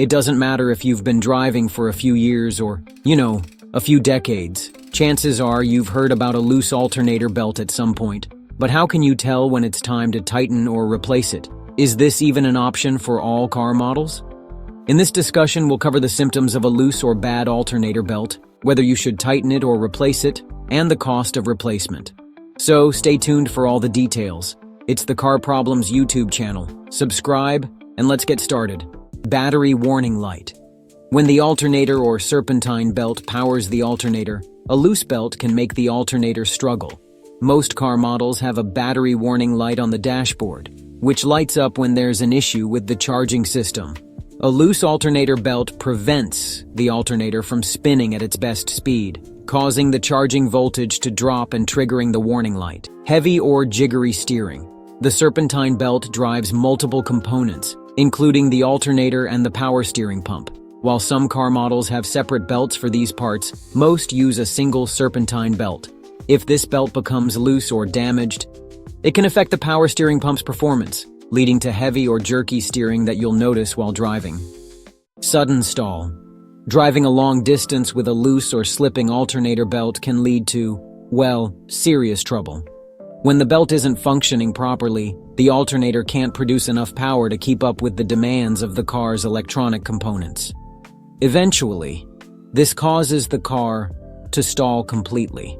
It doesn't matter if you've been driving for a few years or, a few decades. Chances are you've heard about a loose alternator belt at some point. But how can you tell when it's time to tighten or replace it? Is this even an option for all car models? In this discussion, we'll cover the symptoms of a loose or bad alternator belt, whether you should tighten it or replace it, and the cost of replacement. So stay tuned for all the details. It's the Car Problems YouTube channel. Subscribe, and let's get started. Battery warning light. When the alternator or serpentine belt powers the alternator, a loose belt can make the alternator struggle. Most car models have a battery warning light on the dashboard, which lights up when there's an issue with the charging system. A loose alternator belt prevents the alternator from spinning at its best speed, causing the charging voltage to drop and triggering the warning light. Heavy or jiggery steering. The serpentine belt drives multiple components, including the alternator and the power steering pump. While some car models have separate belts for these parts, most use a single serpentine belt. If this belt becomes loose or damaged, it can affect the power steering pump's performance, leading to heavy or jerky steering that you'll notice while driving. Sudden stall. Driving a long distance with a loose or slipping alternator belt can lead to, serious trouble. When the belt isn't functioning properly, the alternator can't produce enough power to keep up with the demands of the car's electronic components. Eventually, this causes the car to stall completely.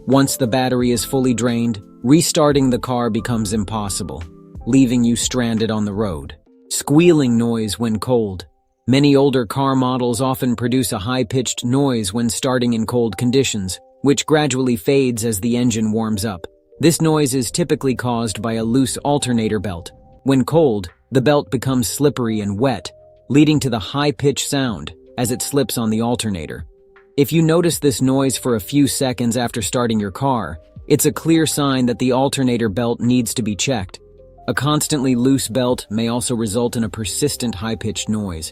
Once the battery is fully drained, restarting the car becomes impossible, leaving you stranded on the road. Squealing noise when cold. Many older car models often produce a high-pitched noise when starting in cold conditions, which gradually fades as the engine warms up. This noise is typically caused by a loose alternator belt. When cold, the belt becomes slippery and wet, leading to the high-pitched sound as it slips on the alternator. If you notice this noise for a few seconds after starting your car, it's a clear sign that the alternator belt needs to be checked. A constantly loose belt may also result in a persistent high-pitched noise.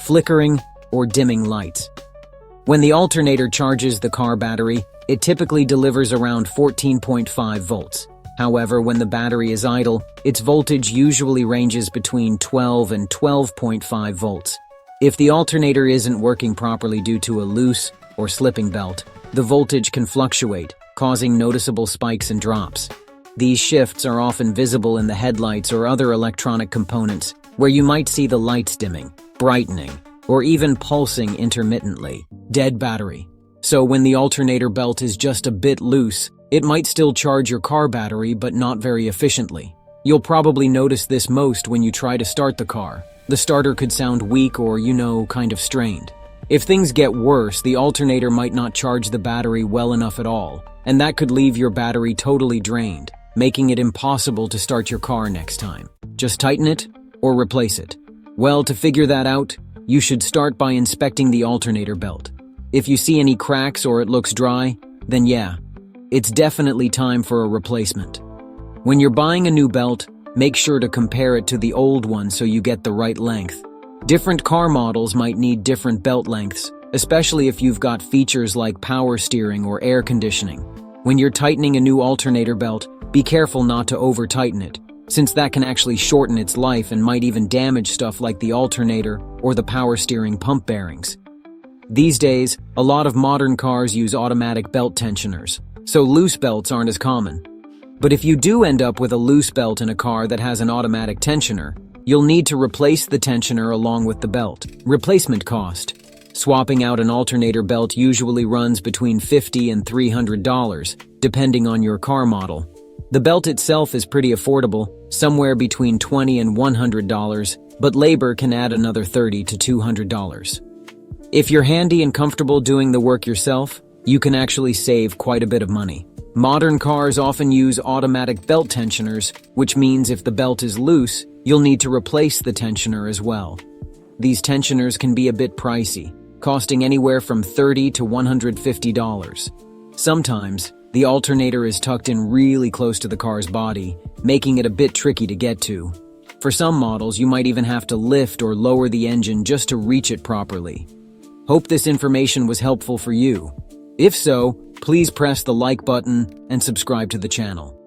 Flickering or dimming lights. When the alternator charges the car battery, it typically delivers around 14.5 volts. However, when the battery is idle, its voltage usually ranges between 12 and 12.5 volts. If the alternator isn't working properly due to a loose or slipping belt, the voltage can fluctuate, causing noticeable spikes and drops. These shifts are often visible in the headlights or other electronic components, where you might see the lights dimming, brightening, or even pulsing intermittently. Dead battery. So when the alternator belt is just a bit loose, it might still charge your car battery but not very efficiently. You'll probably notice this most when you try to start the car. The starter could sound weak or, kind of strained. If things get worse, the alternator might not charge the battery well enough at all, and that could leave your battery totally drained, making it impossible to start your car next time. Just tighten it or replace it. Well, to figure that out, you should start by inspecting the alternator belt. If you see any cracks or it looks dry, then it's definitely time for a replacement. When you're buying a new belt, make sure to compare it to the old one so you get the right length. Different car models might need different belt lengths, especially if you've got features like power steering or air conditioning. When you're tightening a new alternator belt, be careful not to over-tighten it, since that can actually shorten its life and might even damage stuff like the alternator or the power steering pump bearings. These days, a lot of modern cars use automatic belt tensioners, so loose belts aren't as common. But if you do end up with a loose belt in a car that has an automatic tensioner, you'll need to replace the tensioner along with the belt. Replacement cost. Swapping out an alternator belt usually runs between $50 and $300, depending on your car model. The belt itself is pretty affordable, somewhere between $20 and $100, but labor can add another $30 to $200. If you're handy and comfortable doing the work yourself, you can actually save quite a bit of money. Modern cars often use automatic belt tensioners, which means if the belt is loose, you'll need to replace the tensioner as well. These tensioners can be a bit pricey, costing anywhere from $30 to $150. Sometimes, the alternator is tucked in really close to the car's body, making it a bit tricky to get to. For some models, you might even have to lift or lower the engine just to reach it properly. Hope this information was helpful for you. If so, please press the like button and subscribe to the channel.